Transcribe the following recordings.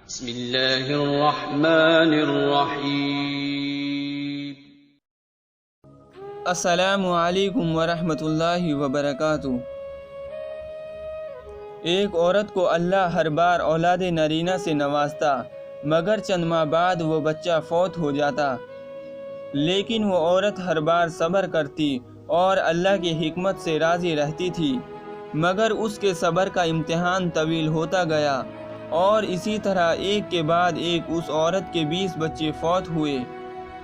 بسم اللہ الرحمن الرحیم۔ السلام علیکم ورحمۃ اللہ وبرکاتہ۔ ایک عورت کو اللہ ہر بار اولاد نرینہ سے نوازتا، مگر چند ماہ بعد وہ بچہ فوت ہو جاتا، لیکن وہ عورت ہر بار صبر کرتی اور اللہ کی حکمت سے راضی رہتی تھی، مگر اس کے صبر کا امتحان طویل ہوتا گیا، اور اسی طرح ایک کے بعد ایک اس عورت کے 20 بچے فوت ہوئے۔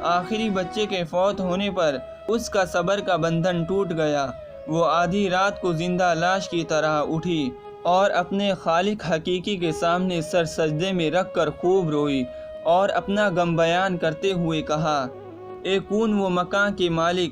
آخری بچے کے فوت ہونے پر اس کا صبر کا بندھن ٹوٹ گیا۔ وہ آدھی رات کو زندہ لاش کی طرح اٹھی اور اپنے خالق حقیقی کے سامنے سر سجدے میں رکھ کر خوب روئی اور اپنا غم بیان کرتے ہوئے کہا: اے کون و مکان کے مالک،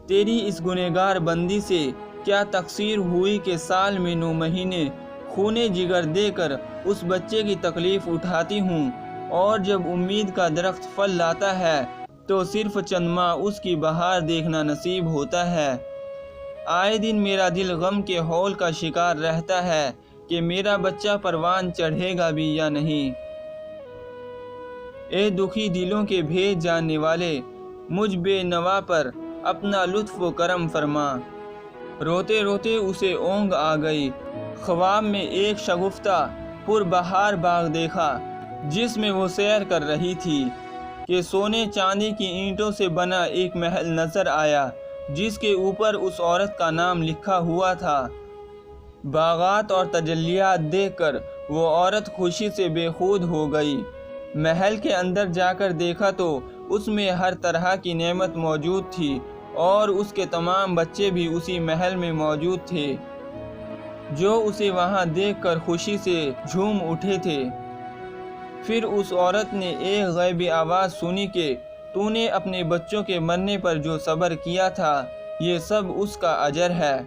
تیری اس گنہگار بندی سے کیا تقصیر ہوئی کہ سال میں 9 مہینے خونے جگر دے کر اس بچے کی تکلیف اٹھاتی ہوں، اور جب امید کا درخت پھل لاتا ہے تو صرف چند ماہ اس کی بہار دیکھنا نصیب ہوتا ہے۔ آئے دن میرا دل غم کے ہول کا شکار رہتا ہے کہ میرا بچہ پروان چڑھے گا بھی یا نہیں۔ اے دکھی دلوں کے بھید جاننے والے، مجھ بے نوا پر اپنا لطف و کرم فرما۔ روتے روتے اسے اونگ آ گئی۔ خواب میں ایک شگفتہ پر بہار باغ دیکھا جس میں وہ سیر کر رہی تھی کہ سونے چاندی کی اینٹوں سے بنا ایک محل نظر آیا جس کے اوپر اس عورت کا نام لکھا ہوا تھا۔ باغات اور تجلیات دیکھ کر وہ عورت خوشی سے بے خود ہو گئی۔ محل کے اندر جا کر دیکھا تو اس میں ہر طرح کی نعمت موجود تھی اور اس کے تمام بچے بھی اسی محل میں موجود تھے جو اسے وہاں دیکھ کر خوشی سے جھوم اٹھے تھے۔ پھر اس عورت نے ایک غیبی آواز سنی کہ تو نے اپنے بچوں کے مرنے پر جو صبر کیا تھا یہ سب اس کا اجر ہے۔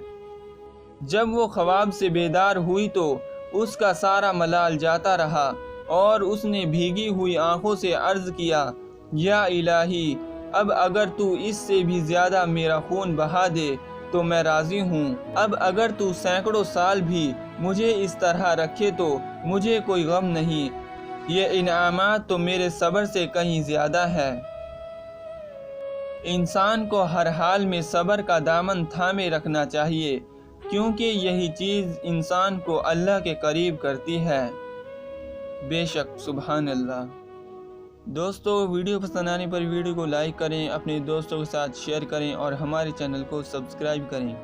جب وہ خواب سے بیدار ہوئی تو اس کا سارا ملال جاتا رہا اور اس نے بھیگی ہوئی آنکھوں سے عرض کیا: یا الہی، اب اگر تو اس سے بھی زیادہ میرا خون بہا دے تو میں راضی ہوں۔ اب اگر تو سینکڑوں سال بھی مجھے اس طرح رکھے تو مجھے کوئی غم نہیں۔ یہ انعامات تو میرے صبر سے کہیں زیادہ ہے۔ انسان کو ہر حال میں صبر کا دامن تھامے رکھنا چاہیے، کیونکہ یہی چیز انسان کو اللہ کے قریب کرتی ہے۔ بے شک سبحان اللہ۔ دوستو، ویڈیو پسند آنے پر ویڈیو کو لائک کریں، اپنے دوستوں کے ساتھ شیئر کریں اور ہمارے چینل کو سبسکرائب کریں۔